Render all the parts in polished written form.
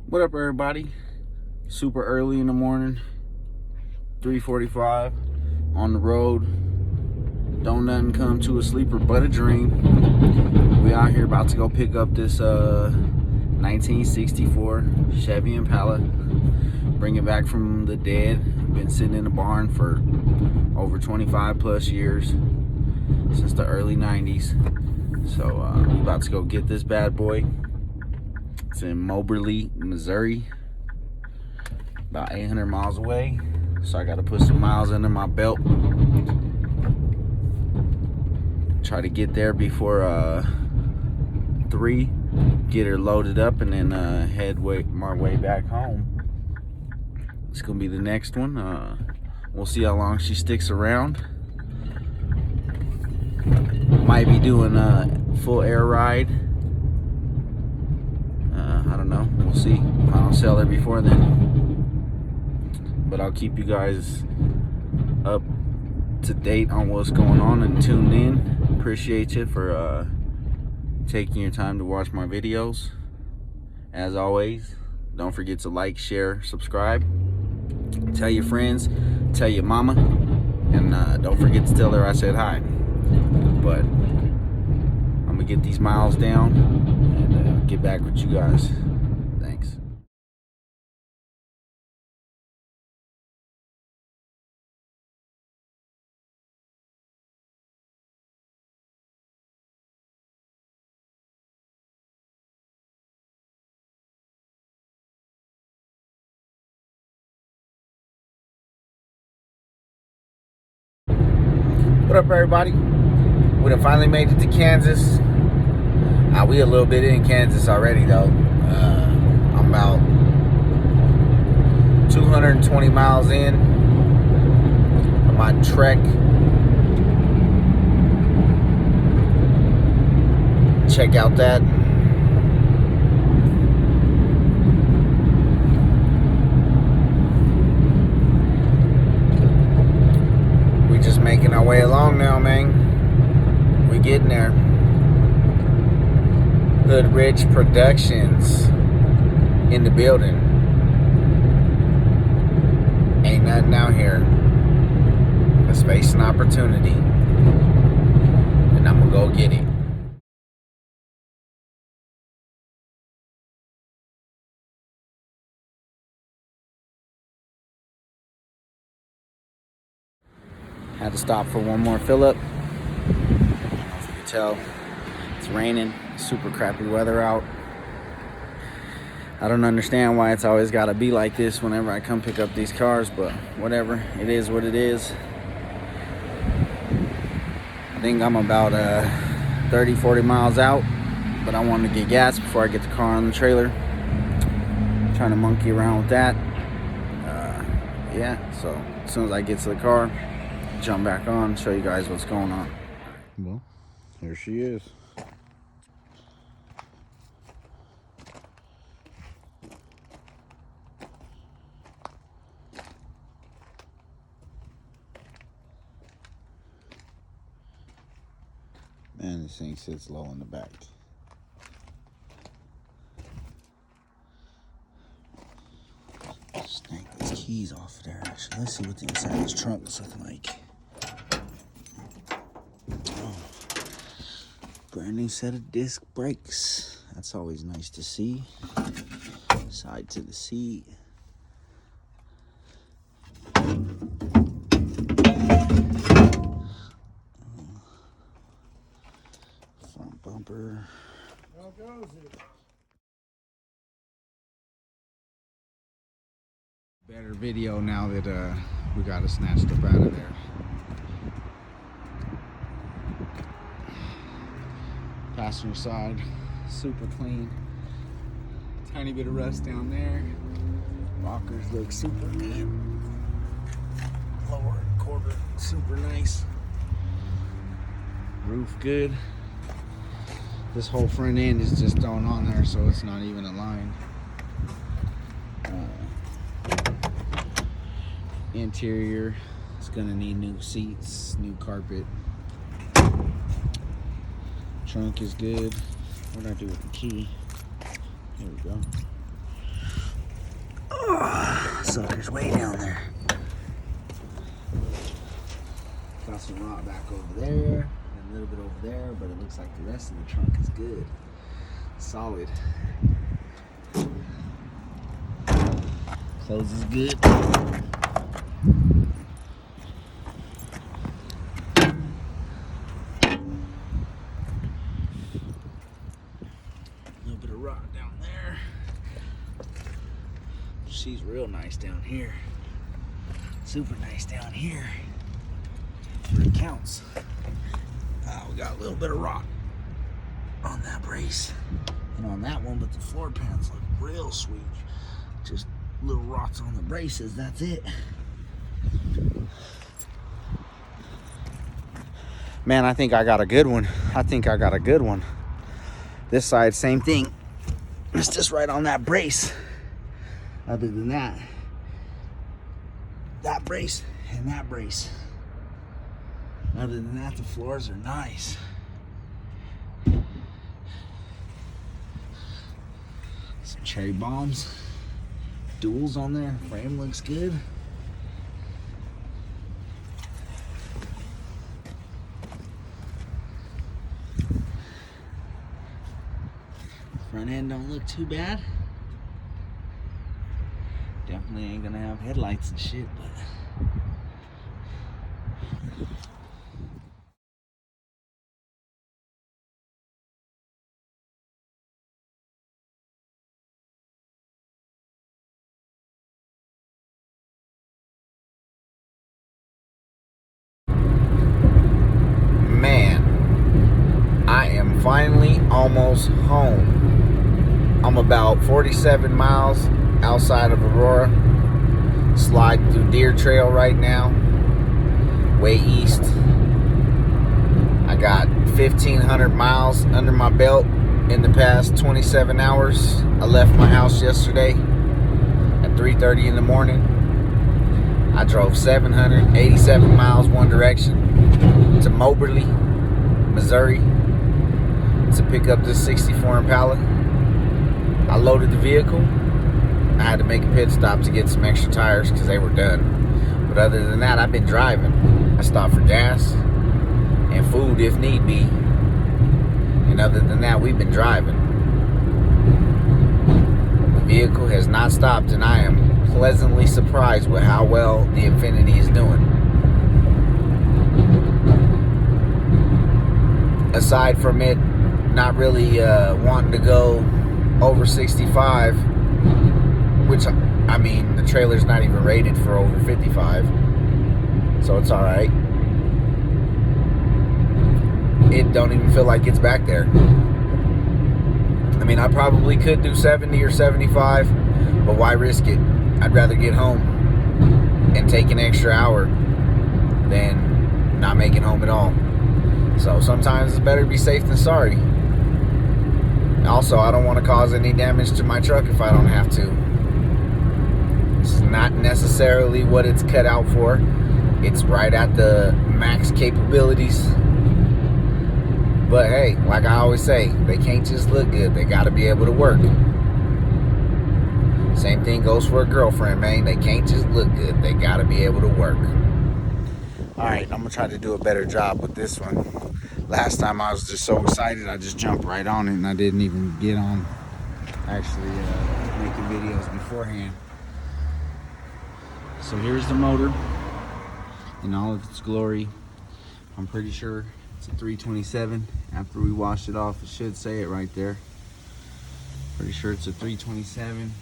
What up, everybody? Super early in the morning, 3:45 on the road. Don't nothing come to a sleeper but a dream. We out here about to go pick up this 1964 Chevy Impala. Bring it back from the dead. Been sitting in the barn for over 25 plus years, since the early 90s. So we about to go get this bad boy. It's in Moberly, Missouri, about 800 miles away. So I got to put some miles under my belt. Try to get there before 3, get her loaded up, and then head my way back home. It's gonna be the next one. We'll see how long she sticks around. Might be doing a full air ride. I don't know. We'll see if I don't sell her before then. But I'll keep you guys up to date on what's going on and tuned in. Appreciate you for taking your time to watch my videos. As always, don't forget to like, share, subscribe. Tell your friends, tell your mama, and don't forget to tell her I said hi. But I'm gonna get these miles down and get back with you guys. Thanks. What up, everybody? We done finally made it to Kansas. We a little bit in Kansas already, though. I'm about 220 miles in on my trek. Check out that. We just making our way along now, man. We getting there. Hood Rich Productions in the building. Ain't nothing out here but space and opportunity. And I'm gonna go get it. Had to stop for one more fill up. I don't know if you can tell, it's raining, super crappy weather out. I don't understand why it's always got to be like this whenever I come pick up these cars, but whatever, it is what it is. I think I'm about 30-40 miles out, but I wanted to get gas before I get the car on the trailer. Trying to monkey around with that. Yeah, so as soon as I get to the car, jump back on, show you guys what's going on. Well, here she is. Man, this thing sits low in the back. Just snag these keys off of there. Actually, let's see what the inside of this trunk is looking like. Oh, brand new set of disc brakes. That's always nice to see. Side to the seat. Front bumper. How goes it? Better video now that we got it snatched up out of there. Passenger side, super clean. Tiny bit of rust down there. Rockers look super good. Lower quarter, super nice. Roof good. This whole front end is just thrown on there, so it's not even aligned. Interior, it's gonna need new seats, new carpet. Trunk is good. What did I do with the key? There we go. sucker's way down there. Got some rot back over there, and a little bit over there, but it looks like the rest of the trunk is good. Solid. Closes good. Rock down there. She's real nice down here. Super nice down here. Where it counts. We got a little bit of rock on that brace and on that one, but the floor pans look real sweet. Just little rots on the braces, that's it. Man, I think I got a good one. This side, same thing. It's just right on that brace. Other than that, that brace and that brace. Other than that, the floors are nice. Some cherry bombs. Duals on there. Frame looks good. Front end don't look too bad. Definitely ain't gonna have headlights and shit, but man, I am finally almost home. I'm about 47 miles outside of Aurora. Sliding through Deer Trail right now, way east. I got 1,500 miles under my belt in the past 27 hours. I left my house yesterday at 3:30 in the morning. I drove 787 miles one direction to Moberly, Missouri, to pick up this 64 Impala. I loaded the vehicle. I had to make a pit stop to get some extra tires because they were done. But other than that, I've been driving. I stopped for gas and food if need be. And other than that, we've been driving. The vehicle has not stopped, and I am pleasantly surprised with how well the Infiniti is doing. Aside from it not really wanting to go over 65, which, I mean, the trailer's not even rated for over 55, so it's alright. It don't even feel like it's back there. I mean, I probably could do 70 or 75, but why risk it? I'd rather get home and take an extra hour than not make it home at all. So sometimes it's better to be safe than sorry. Also, I don't want to cause any damage to my truck if I don't have to. It's not necessarily what it's cut out for. It's right at the max capabilities. But hey, like I always say, they can't just look good. They got to be able to work. Same thing goes for a girlfriend, man. They can't just look good. They got to be able to work. Alright, I'm going to try to do a better job with this one. Last time I was just so excited, I just jumped right on it and I didn't even get on actually making videos beforehand. So here's the motor in all of its glory. I'm pretty sure it's a 327. After we washed it off, it should say it right there. Pretty sure it's a 327.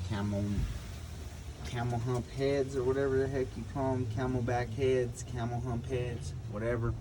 Camel hump heads, or whatever the heck you call them. Camelback heads, camel hump heads, whatever.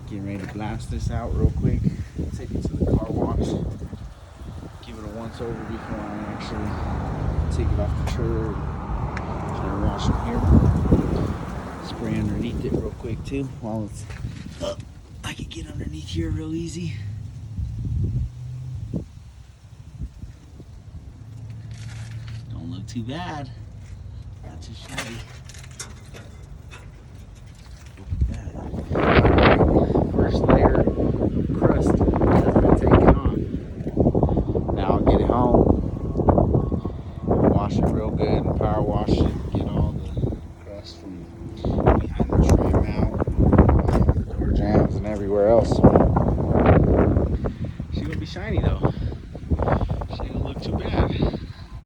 Getting ready to blast this out real quick. Take it to the car wash. Give it a once over before I actually take it off the trailer. Try to wash it here. Spray underneath it real quick too while it's up. I can get underneath here real easy. Don't look too bad. Not too shabby. First layer of crust has been taken off. Now I'll get it home, it real good and power wash it, get all the crust from behind the trim out, door jambs and everywhere else. She will be shiny though.